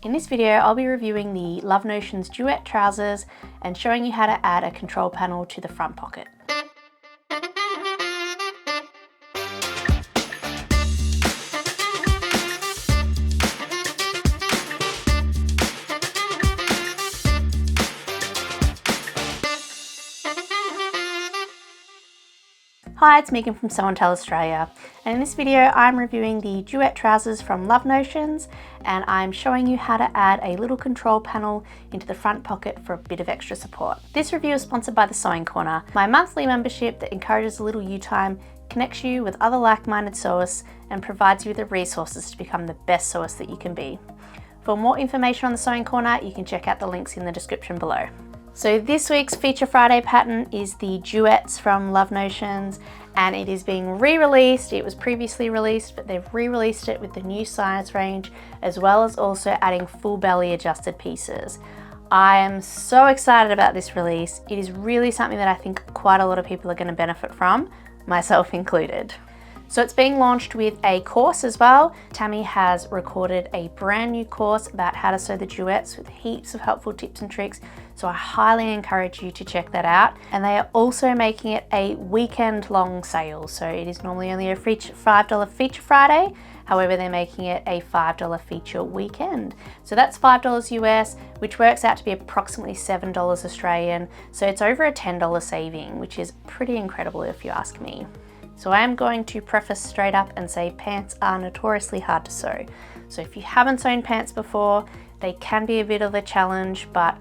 In this video, I'll be reviewing the Love Notions Duet Trousers and showing you how to add a control panel to the front pocket. Hi, it's Megan from Sew and Tell Australia, and in this video I'm reviewing the Duet Trousers from Love Notions, and I'm showing you how to add a little control panel into the front pocket for a bit of extra support. This review is sponsored by the Sewing Corner, my monthly membership that encourages a little you time, connects you with other like-minded sewists, and provides you with the resources to become the best sewist that you can be. For more information on the Sewing Corner, you can check out the links in the description below. So this week's Feature Friday pattern is the Duets from Love Notions, and it is being re-released. It was previously released, but they've re-released it with the new size range, as well as also adding full belly adjusted pieces. I am so excited about this release. It is really something that I think quite a lot of people are going to benefit from, myself included. So it's being launched with a course as well. Tammy has recorded a brand new course about how to sew the duets with heaps of helpful tips and tricks. So I highly encourage you to check that out. And they are also making it a weekend long sale. So it is normally only a $5 Feature Friday. However, they're making it a $5 feature weekend. So that's $5 US, which works out to be approximately $7 Australian. So it's over a $10 saving, which is pretty incredible if you ask me. So I am going to preface straight up and say pants are notoriously hard to sew. So if you haven't sewn pants before, they can be a bit of a challenge, but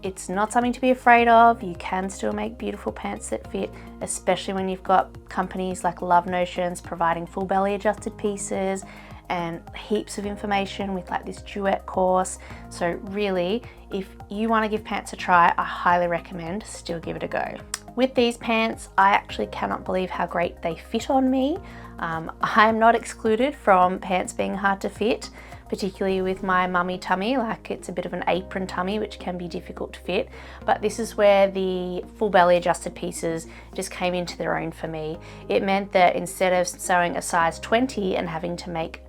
it's not something to be afraid of. You can still make beautiful pants that fit, especially when you've got companies like Love Notions providing full belly adjusted pieces and heaps of information with like this duet course. So really, if you want to give pants a try, I highly recommend still give it a go. With these pants, I actually cannot believe how great they fit on me. I am not excluded from pants being hard to fit, particularly with my mummy tummy. Like, it's a bit of an apron tummy, which can be difficult to fit. But this is where the full belly adjusted pieces just came into their own for me. It meant that instead of sewing a size 20 and having to make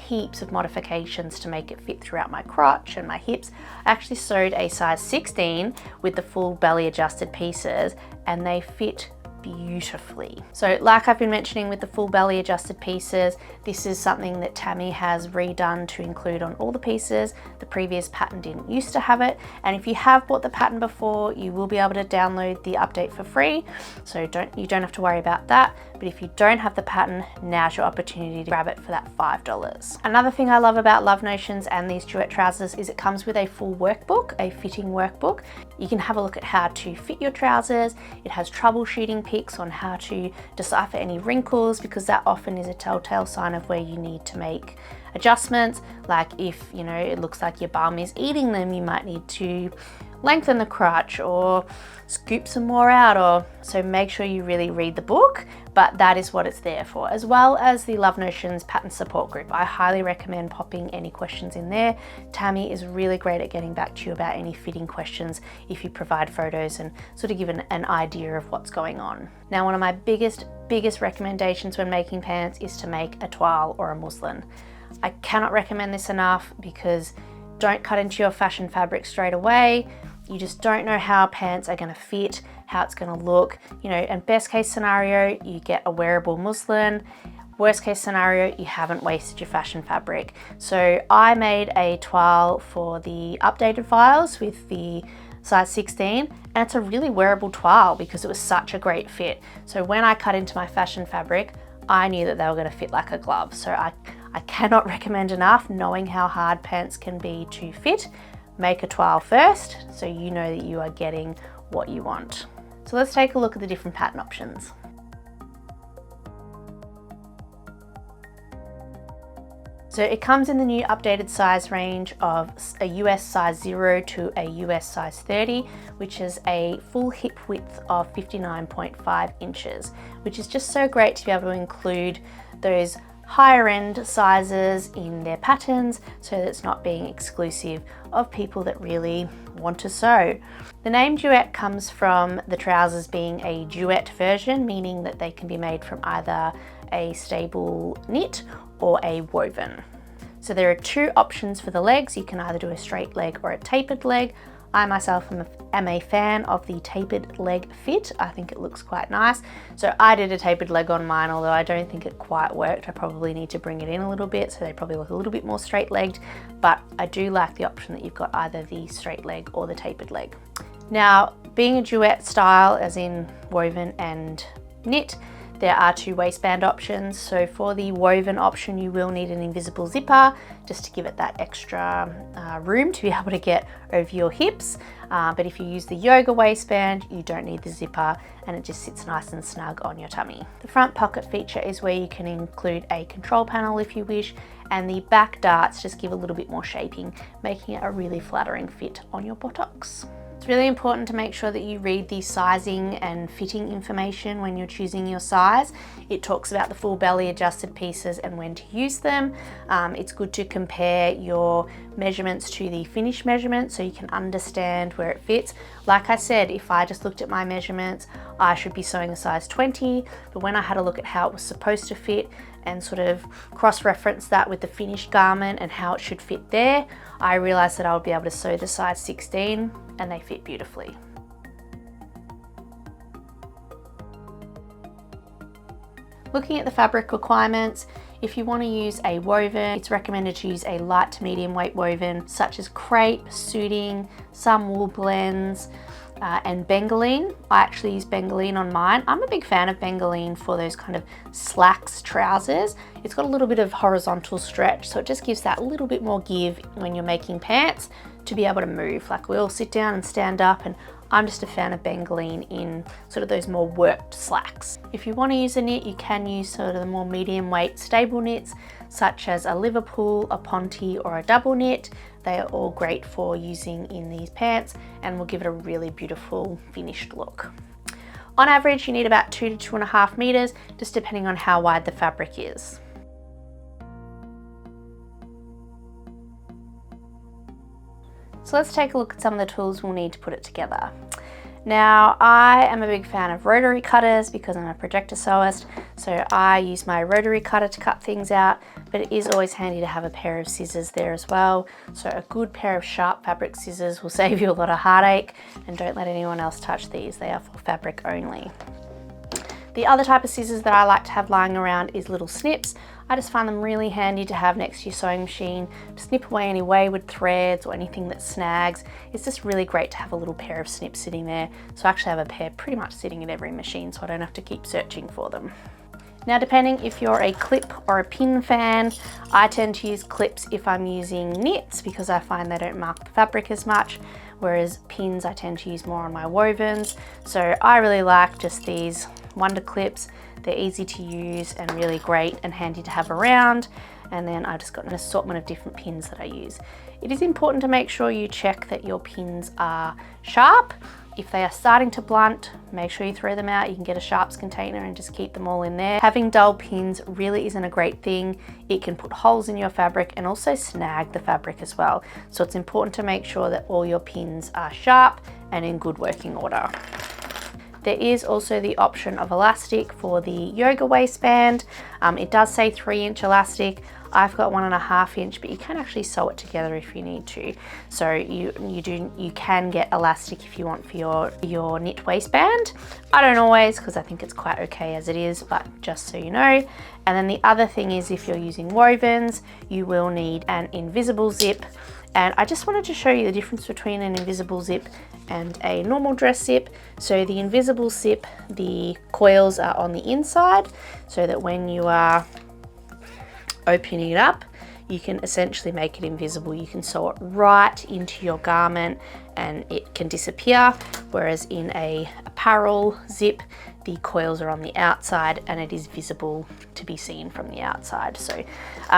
heaps of modifications to make it fit throughout my crotch and my hips, I actually sewed a size 16 with the full belly adjusted pieces, and they fit beautifully. So like I've been mentioning with the full belly adjusted pieces, this is something that Tammy has redone to include on all the pieces. The previous pattern didn't used to have it, and if you have bought the pattern before, you will be able to download the update for free, so you don't have to worry about that. But if you don't have the pattern, now's your opportunity to grab it for that $5. Another thing I love about Love Notions and these Duet Trousers is it comes with a full workbook, a fitting workbook. You can have a look at how to fit your trousers. It has troubleshooting pics on how to decipher any wrinkles, because that often is a telltale sign of where you need to make adjustments. Like if, you know, it looks like your bum is eating them, you might need to lengthen the crotch or scoop some more out, or so make sure you really read the book. But that is what it's there for, as well as the Love Notions pattern support group. I highly recommend popping any questions in there. Tammy is really great at getting back to you about any fitting questions if you provide photos and sort of give an idea of what's going on. Now, one of my biggest recommendations when making pants is to make a toile or a muslin. I cannot recommend this enough, because don't cut into your fashion fabric straight away. You just don't know how pants are going to fit, how it's going to look, you know. And best case scenario, you get a wearable muslin. Worst case scenario, you haven't wasted your fashion fabric. So I made a toile for the updated files with the size 16, and it's a really wearable toile because it was such a great fit. So when I cut into my fashion fabric, I knew that they were going to fit like a glove. So I cannot recommend enough, knowing how hard pants can be to fit. Make a toile first so you know that you are getting what you want. So let's take a look at the different pattern options. So it comes in the new updated size range of a US size 0 to a US size 30, which is a full hip width of 59.5 inches, which is just so great to be able to include those higher end sizes in their patterns, so that it's not being exclusive of people that really want to sew. The name Duet comes from the trousers being a duet version, meaning that they can be made from either a stable knit or a woven. So there are two options for the legs. You can either do a straight leg or a tapered leg. I myself am a fan of the tapered leg fit. I think it looks quite nice. So I did a tapered leg on mine, although I don't think it quite worked. I probably need to bring it in a little bit, so they probably look a little bit more straight legged, but I do like the option that you've got either the straight leg or the tapered leg. Now, being a duet style, as in woven and knit, there are two waistband options. So for the woven option, you will need an invisible zipper just to give it that extra room to be able to get over your hips. But if you use the yoga waistband, you don't need the zipper and it just sits nice and snug on your tummy. The front pocket feature is where you can include a control panel if you wish, and the back darts just give a little bit more shaping, making it a really flattering fit on your buttocks. It's really important to make sure that you read the sizing and fitting information when you're choosing your size. It talks about the full belly adjusted pieces and when to use them. It's good to compare your measurements to the finished measurements so you can understand where it fits. Like I said, if I just looked at my measurements, I should be sewing a size 20, but when I had a look at how it was supposed to fit and sort of cross-reference that with the finished garment and how it should fit there, I realized that I would be able to sew the size 16 and they fit beautifully. Looking at the fabric requirements, if you want to use a woven, it's recommended to use a light to medium weight woven such as crepe, suiting, some wool blends, and bengaline. I actually use bengaline on mine. I'm a big fan of bengaline for those kind of slacks trousers. It's got a little bit of horizontal stretch, so it just gives that little bit more give when you're making pants to be able to move. Like we all sit down and stand up, and I'm just a fan of bengaline in sort of those more worked slacks. If you want to use a knit, you can use sort of the more medium weight stable knits such as a Liverpool, a Ponte or a double knit. They are all great for using in these pants and will give it a really beautiful finished look. On average, you need about 2 to 2.5 meters, just depending on how wide the fabric is. So let's take a look at some of the tools we'll need to put it together. Now, I am a big fan of rotary cutters because I'm a projector sewist, so I use my rotary cutter to cut things out, but it is always handy to have a pair of scissors there as well. So a good pair of sharp fabric scissors will save you a lot of heartache, and don't let anyone else touch these. They are for fabric only. The other type of scissors that I like to have lying around is little snips. I just find them really handy to have next to your sewing machine to snip away any wayward threads or anything that snags. It's just really great to have a little pair of snips sitting there. So I actually have a pair pretty much sitting in every machine so I don't have to keep searching for them. Now, depending if you're a clip or a pin fan, I tend to use clips if I'm using knits because I find they don't mark the fabric as much, whereas pins I tend to use more on my wovens. So I really like just these Wonder clips. They're easy to use and really great and handy to have around. And then I've just got an assortment of different pins that I use. It is important to make sure you check that your pins are sharp. If they are starting to blunt, make sure you throw them out. You can get a sharps container and just keep them all in there. Having dull pins really isn't a great thing. It can put holes in your fabric and also snag the fabric as well. So it's important to make sure that all your pins are sharp and in good working order. There is also the option of elastic for the yoga waistband. It does say 3-inch elastic. I've got 1.5 inch, but you can actually sew it together if you need to. So you can get elastic if you want for your knit waistband. I don't always, because I think it's quite okay as it is, but just so you know. And then the other thing is, if you're using wovens, you will need an invisible zip. And I just wanted to show you the difference between an invisible zip and a normal dress zip. So the invisible zip, the coils are on the inside, so that when you are opening it up, you can essentially make it invisible. You can sew it right into your garment and it can disappear, whereas in a apparel zip, the coils are on the outside and it is visible to be seen from the outside. So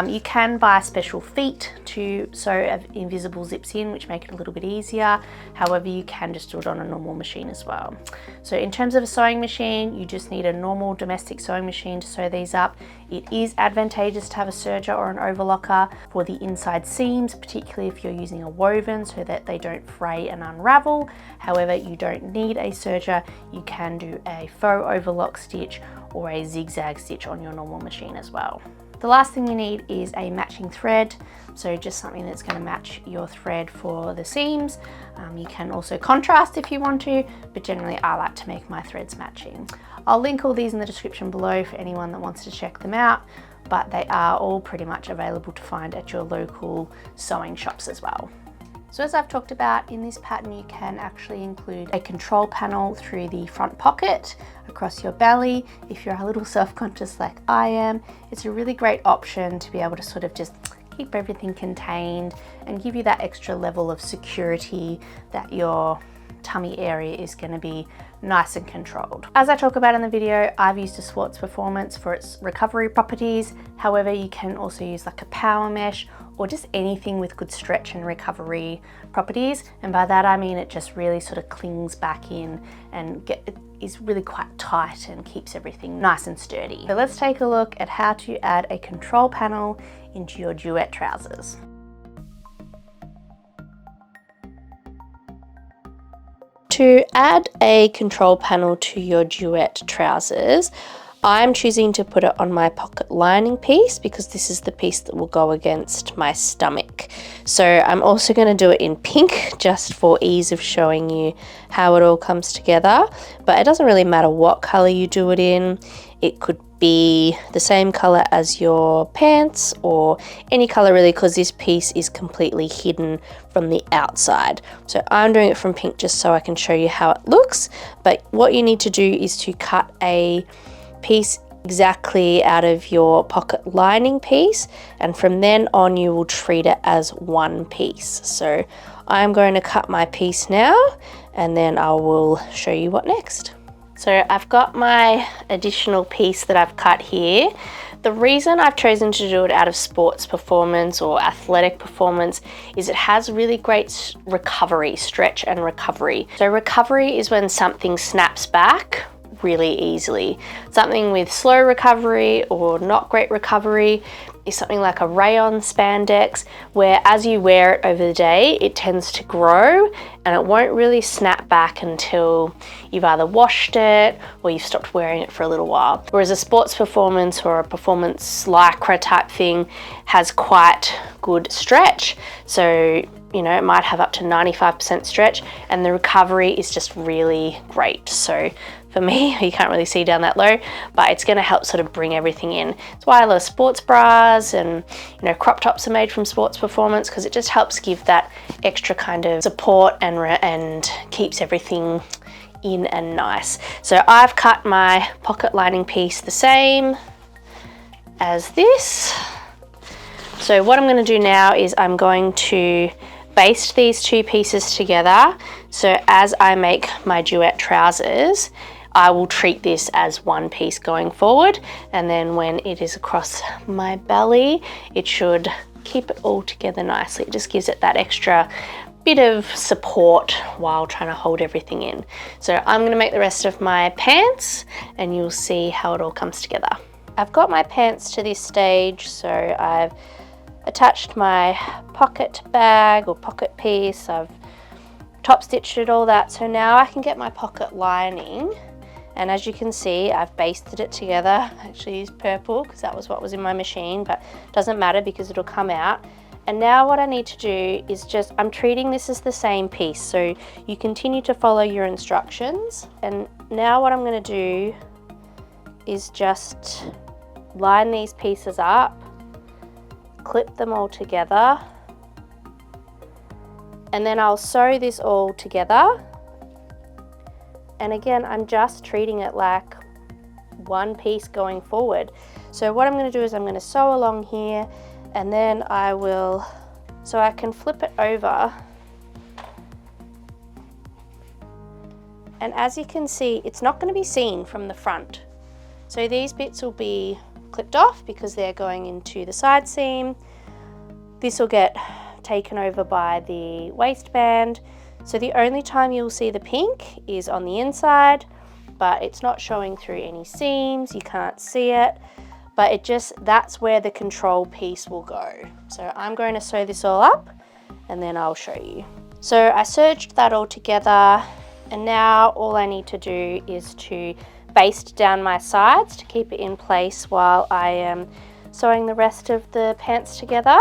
you can buy special feet to sew invisible zips in, which make it a little bit easier. However, you can just do it on a normal machine as well. So in terms of a sewing machine, you just need a normal domestic sewing machine to sew these up. It is advantageous to have a serger or an overlocker for the inside seams, particularly if you're using a woven, so that they don't fray and unravel. However, you don't need a serger. You can do a faux overlock stitch or a zigzag stitch on your normal machine as well. The last thing you need is a matching thread, so just something that's going to match your thread for the seams. You can also contrast if you want to, but generally I like to make my threads matching. I'll link all these in the description below for anyone that wants to check them out, but they are all pretty much available to find at your local sewing shops as well. So as I've talked about, in this pattern you can actually include a control panel through the front pocket across your belly. If you're a little self-conscious like I am, it's a really great option to be able to sort of just keep everything contained and give you that extra level of security that your tummy area is going to be nice and controlled. As I talk about in the video, I've used a Swartz Performance for its recovery properties. However, you can also use like a power mesh or just anything with good stretch and recovery properties. And by that I mean it just really sort of clings back in and is really quite tight and keeps everything nice and sturdy. So let's take a look at how to add a control panel into your duet trousers. To add a control panel to your duet trousers, I'm choosing to put it on my pocket lining piece because this is the piece that will go against my stomach. So I'm also going to do it in pink just for ease of showing you how it all comes together. But it doesn't really matter what color you do it in. It could be the same color as your pants or any color really, because this piece is completely hidden from the outside. So I'm doing it from pink just so I can show you how it looks. But what you need to do is to cut a piece exactly out of your pocket lining piece, and from then on you will treat it as one piece. So I'm going to cut my piece now and then I will show you what next. So I've got my additional piece that I've cut here. The reason I've chosen to do it out of Sports Performance or Athletic Performance is it has really great recovery, stretch and recovery. So recovery is when something snaps back really easily. Something with slow recovery or not great recovery is something like a rayon spandex, where as you wear it over the day, it tends to grow and it won't really snap back until you've either washed it or you've stopped wearing it for a little while. Whereas a Sports Performance or a performance lycra type thing has quite good stretch. So, you know, it might have up to 95% stretch and the recovery is just really great. So for me, you can't really see down that low, but it's going to help sort of bring everything in. That's why I love sports bras, and you know, crop tops are made from Sports Performance because it just helps give that extra kind of support and keeps everything in and nice. So I've cut my pocket lining piece the same as this. So what I'm going to do now is I'm going to baste these two pieces together. So as I make my duet trousers, I will treat this as one piece going forward, and then when it is across my belly, it should keep it all together nicely. It just gives it that extra bit of support while trying to hold everything in. So I'm going to make the rest of my pants and you'll see how it all comes together. I've got my pants to this stage, so I've attached my pocket bag or pocket piece, I've top stitched it, all that. So now I can get my pocket lining. And as you can see, I've basted it together. I actually used purple because that was what was in my machine, but it doesn't matter because it'll come out. And now what I need to do is just, I'm treating this as the same piece. So you continue to follow your instructions. And now what I'm gonna do is just line these pieces up, clip them all together, and then I'll sew this all together. And again, I'm just treating it like one piece going forward. So what I'm going to do is I'm going to sew along here, and then I will, so I can flip it over. And as you can see, it's not going to be seen from the front. So these bits will be clipped off because they're going into the side seam. This will get taken over by the waistband. So the only time you'll see the pink is on the inside, but it's not showing through any seams, you can't see it, but it just, that's where the control piece will go. So I'm going to sew this all up and then I'll show you. So I serged that all together, and now all I need to do is to baste down my sides to keep it in place while I am sewing the rest of the pants together.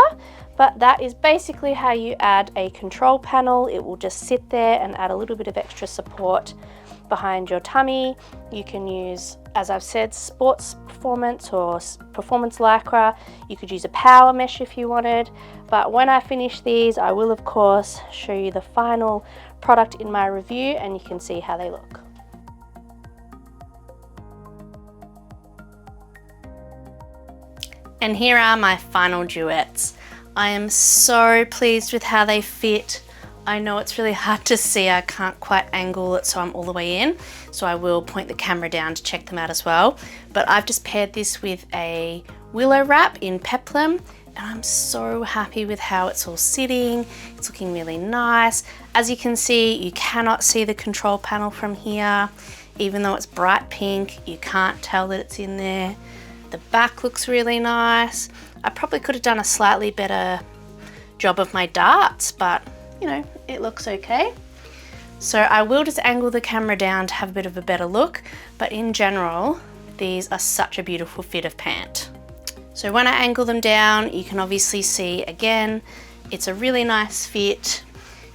But that is basically how you add a control panel. It will just sit there and add a little bit of extra support behind your tummy. You can use, as I've said, sports performance or performance lycra. You could use a power mesh if you wanted. But when I finish these, I will of course show you the final product in my review and you can see how they look. And here are my final duets. I am so pleased with how they fit. I know it's really hard to see, I can't quite angle it so I'm all the way in, so I will point the camera down to check them out as well. But I've just paired this with a willow wrap in peplum, and I'm so happy with how it's all sitting. It's looking really nice. As you can see, you cannot see the control panel from here. Even though it's bright pink, you can't tell that it's in there. The back looks really nice. I probably could have done a slightly better job of my darts, but you know, it looks okay. So I will just angle the camera down to have a bit of a better look, but in general, these are such a beautiful fit of pant. So when I angle them down, you can obviously see again, it's a really nice fit.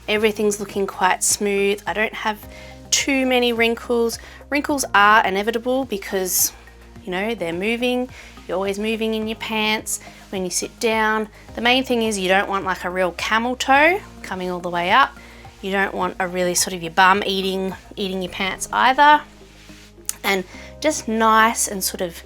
Everything's looking quite smooth. I don't have too many wrinkles. Wrinkles are inevitable because, you know, they're moving. You're always moving in your pants. When you sit down, the main thing is you don't want like a real camel toe coming all the way up. You don't want a really sort of your bum eating your pants either. And just nice and sort of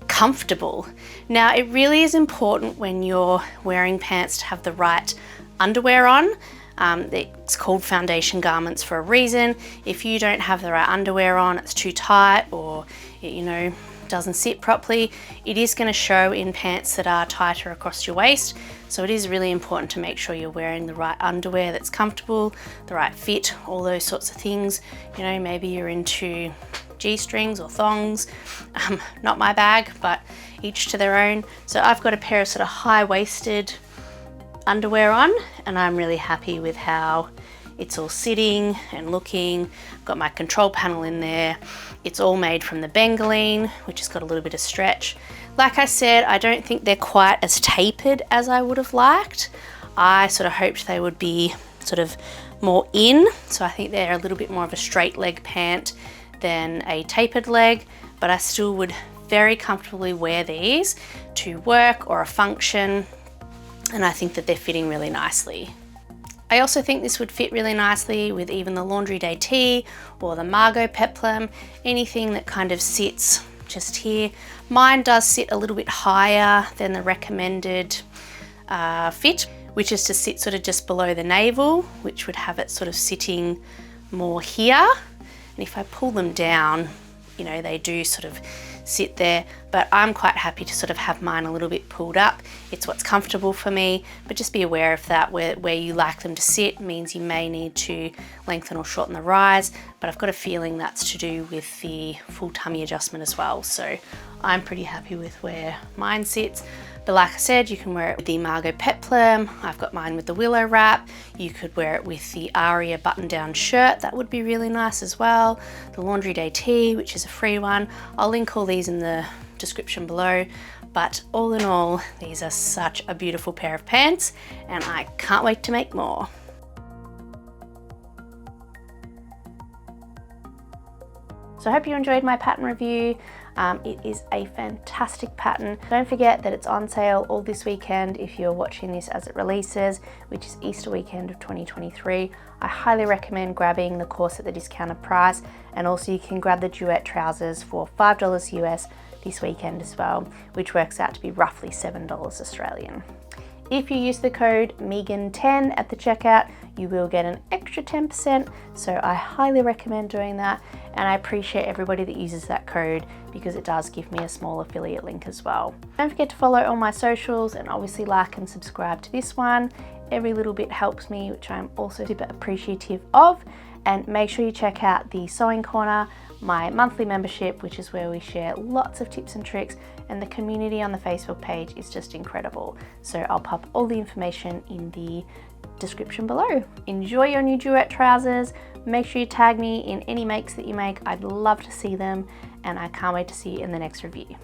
comfortable. Now it really is important when you're wearing pants to have the right underwear on. It's called foundation garments for a reason. If you don't have the right underwear on, it's too tight or, you know, doesn't sit properly, it is going to show in pants that are tighter across your waist. So it is really important to make sure you're wearing the right underwear that's comfortable, the right fit, all those sorts of things. You know, maybe you're into G-strings or thongs. Not my bag, but each to their own. So I've got a pair of sort of high-waisted underwear on, and I'm really happy with how it's all sitting and looking. Got my control panel in there. It's all made from the bengaline, which has got a little bit of stretch. Like I said, I don't think they're quite as tapered as I would have liked. I sort of hoped they would be sort of more in, so I think they're a little bit more of a straight leg pant than a tapered leg, but I still would very comfortably wear these to work or a function, and I think that they're fitting really nicely. I also think this would fit really nicely with even the laundry day tee or the Margot peplum, anything that kind of sits just here. Mine does sit a little bit higher than the recommended fit, which is to sit sort of just below the navel, which would have it sort of sitting more here. And if I pull them down, you know, they do sort of sit there, but I'm quite happy to sort of have mine a little bit pulled up. It's what's comfortable for me, but just be aware of that. Where you like them to sit means you may need to lengthen or shorten the rise, but I've got a feeling that's to do with the full tummy adjustment as well. So I'm pretty happy with where mine sits. But like I said, you can wear it with the Margot peplum. I've got mine with the willow wrap. You could wear it with the Aria button-down shirt. That would be really nice as well. The laundry day tee, which is a free one. I'll link all these in the description below. But all in all, these are such a beautiful pair of pants, and I can't wait to make more. So I hope you enjoyed my pattern review. It is a fantastic pattern. Don't forget that it's on sale all this weekend if you're watching this as it releases, which is Easter weekend of 2023. I highly recommend grabbing the course at the discounted price, and also you can grab the Duet Trousers for $5 US this weekend as well, which works out to be roughly $7 Australian. If you use the code Megan10 at the checkout, you will get an extra 10%, so I highly recommend doing that, and I appreciate everybody that uses that code because it does give me a small affiliate link as well. Don't forget to follow all my socials and obviously like and subscribe to this one. Every little bit helps me, which I'm also super appreciative of. And make sure you check out the Sewing Corner, my monthly membership, which is where we share lots of tips and tricks, and the community on the Facebook page is just incredible. So I'll pop all the information in the description below. Enjoy your new Duet trousers. Make sure you tag me in any makes that you make. I'd love to see them, and I can't wait to see you in the next review.